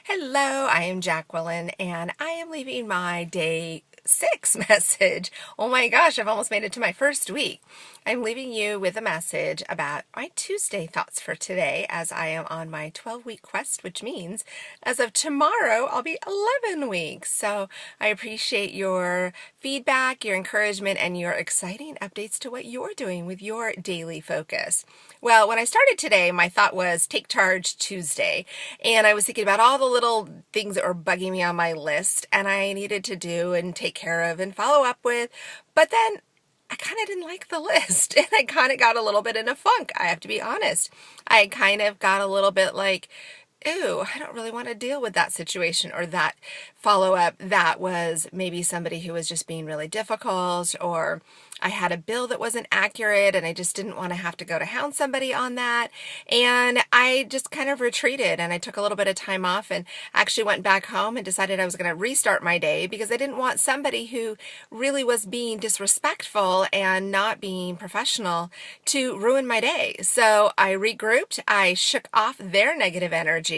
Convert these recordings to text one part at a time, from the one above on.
Hello, I am Jacqueline, and I am leaving my day 6 message. Oh my gosh, I've almost made it to my first week. I'm leaving you with a message about my Tuesday thoughts for today as I am on my 12-week quest, which means as of tomorrow, I'll be 11 weeks. So I appreciate your feedback, your encouragement, and your exciting updates to what you're doing with your daily focus. Well, when I started today, my thought was Take Charge Tuesday, and I was thinking about all the little things that were bugging me on my list and I needed to do and take care of and follow up with. But then I kind of didn't like the list and I kind of got a little bit in a funk. I have to be honest. I kind of got a little bit like, ooh, I don't really want to deal with that situation or that follow up. That was maybe somebody who was just being really difficult, or I had a bill that wasn't accurate and I just didn't want to have to go to hound somebody on that. And I just kind of retreated and I took a little bit of time off and actually went back home and decided I was going to restart my day because I didn't want somebody who really was being disrespectful and not being professional to ruin my day. So I regrouped, I shook off their negative energy,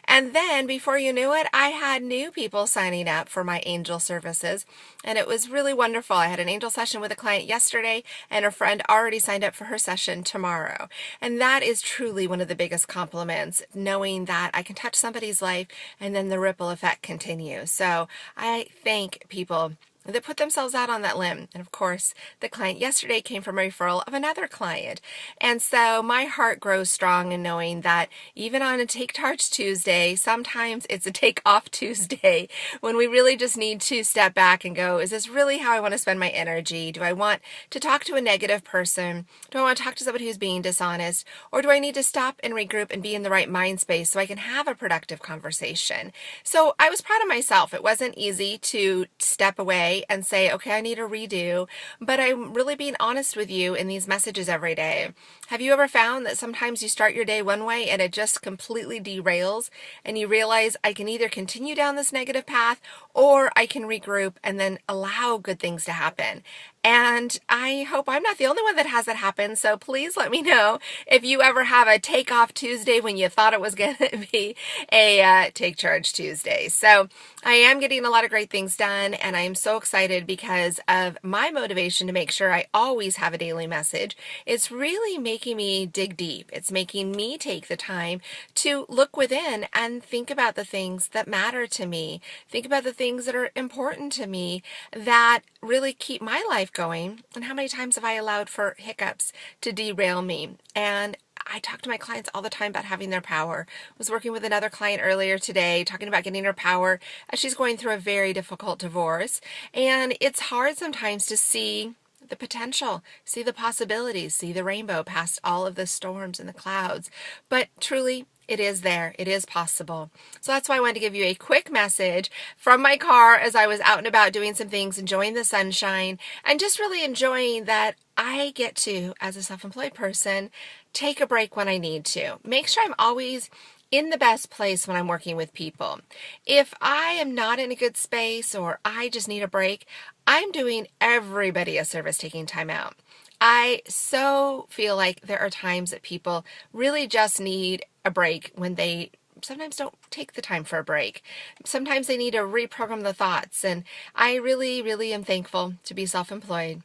and then before you knew it, I had new people signing up for my angel services, and it was really wonderful. I had an angel session with a client yesterday, and a friend already signed up for her session tomorrow. And that is truly one of the biggest compliments, knowing that I can touch somebody's life and then the ripple effect continues. So I thank people that put themselves out on that limb. And of course, the client yesterday came from a referral of another client. And so my heart grows strong in knowing that even on a Take Charge Tuesday, sometimes it's a Take Off Tuesday when we really just need to step back and go, is this really how I want to spend my energy? Do I want to talk to a negative person? Do I want to talk to somebody who's being dishonest? Or do I need to stop and regroup and be in the right mind space so I can have a productive conversation? So I was proud of myself. It wasn't easy to step away and say, okay, I need a redo, but I'm really being honest with you in these messages every day. Have you ever found that sometimes you start your day one way and it just completely derails and you realize I can either continue down this negative path or I can regroup and then allow good things to happen? And I hope I'm not the only one that has that happen. So please let me know if you ever have a Take Off Tuesday when you thought it was going to be a Take Charge Tuesday. So I am getting a lot of great things done, and I am so excited because of my motivation to make sure I always have a daily message. It's really making me dig deep. It's making me take the time to look within and think about the things that matter to me. Think about the things that are important to me that really keep my life going, and how many times have I allowed for hiccups to derail me? And I talk to my clients all the time about having their power. I was working with another client earlier today talking about getting her power as she's going through a very difficult divorce. And it's hard sometimes to see the potential, see the possibilities, see the rainbow past all of the storms and the clouds. But truly, it is there. It is possible. So that's why I wanted to give you a quick message from my car as I was out and about doing some things, enjoying the sunshine, and just really enjoying that I get to, as a self-employed person, take a break when I need to. Make sure I'm always in the best place when I'm working with people. If I am not in a good space or I just need a break, I'm doing everybody a service taking time out. I so feel like there are times that people really just need a break when they sometimes don't take the time for a break. Sometimes they need to reprogram the thoughts, and I really, really am thankful to be self-employed.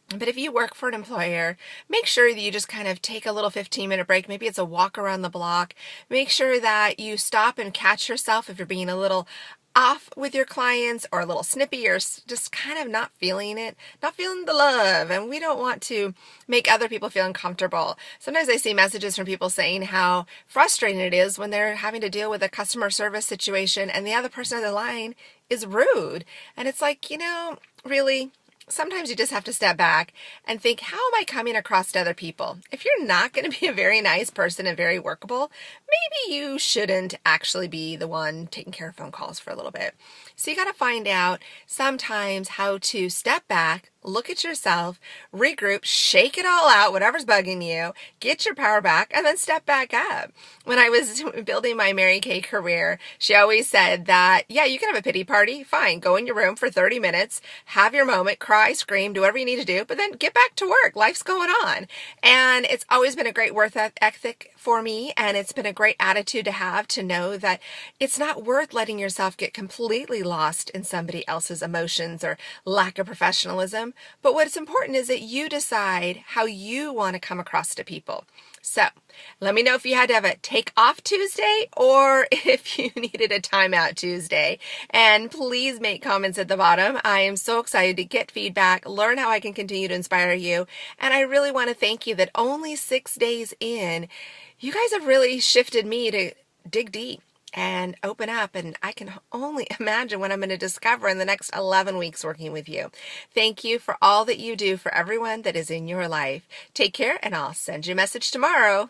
But if you work for an employer, make sure that you just kind of take a little 15-minute break. Maybe it's a walk around the block. Make sure that you stop and catch yourself if you're being a little off with your clients or a little snippy or just kind of not feeling it, not feeling the love. And we don't want to make other people feel uncomfortable. Sometimes I see messages from people saying how frustrating it is when they're having to deal with a customer service situation and the other person on the line is rude. And it's like, really, sometimes you just have to step back and think, how am I coming across to other people? If you're not going to be a very nice person and very workable, maybe you shouldn't actually be the one taking care of phone calls for a little bit. So you got to find out sometimes how to step back, look at yourself, regroup, shake it all out, whatever's bugging you, get your power back, and then step back up. When I was building my Mary Kay career, she always said that, yeah, you can have a pity party. Fine. Go in your room for 30 minutes, have your moment, cry, scream, do whatever you need to do, but then get back to work. Life's going on. And it's always been a great work ethic for me, and it's been a great attitude to have, to know that it's not worth letting yourself get completely lost in somebody else's emotions or lack of professionalism. But what's important is that you decide how you want to come across to people. So let me know if you had to have a take off Tuesday or if you needed a timeout Tuesday. And please make comments at the bottom. I am so excited to get feedback, learn how I can continue to inspire you. And I really want to thank you that only 6 days in, you guys have really shifted me to dig deep and open up, and I can only imagine what I'm going to discover in the next 11 weeks working with you. Thank you for all that you do for everyone that is in your life. Take care, and I'll send you a message tomorrow.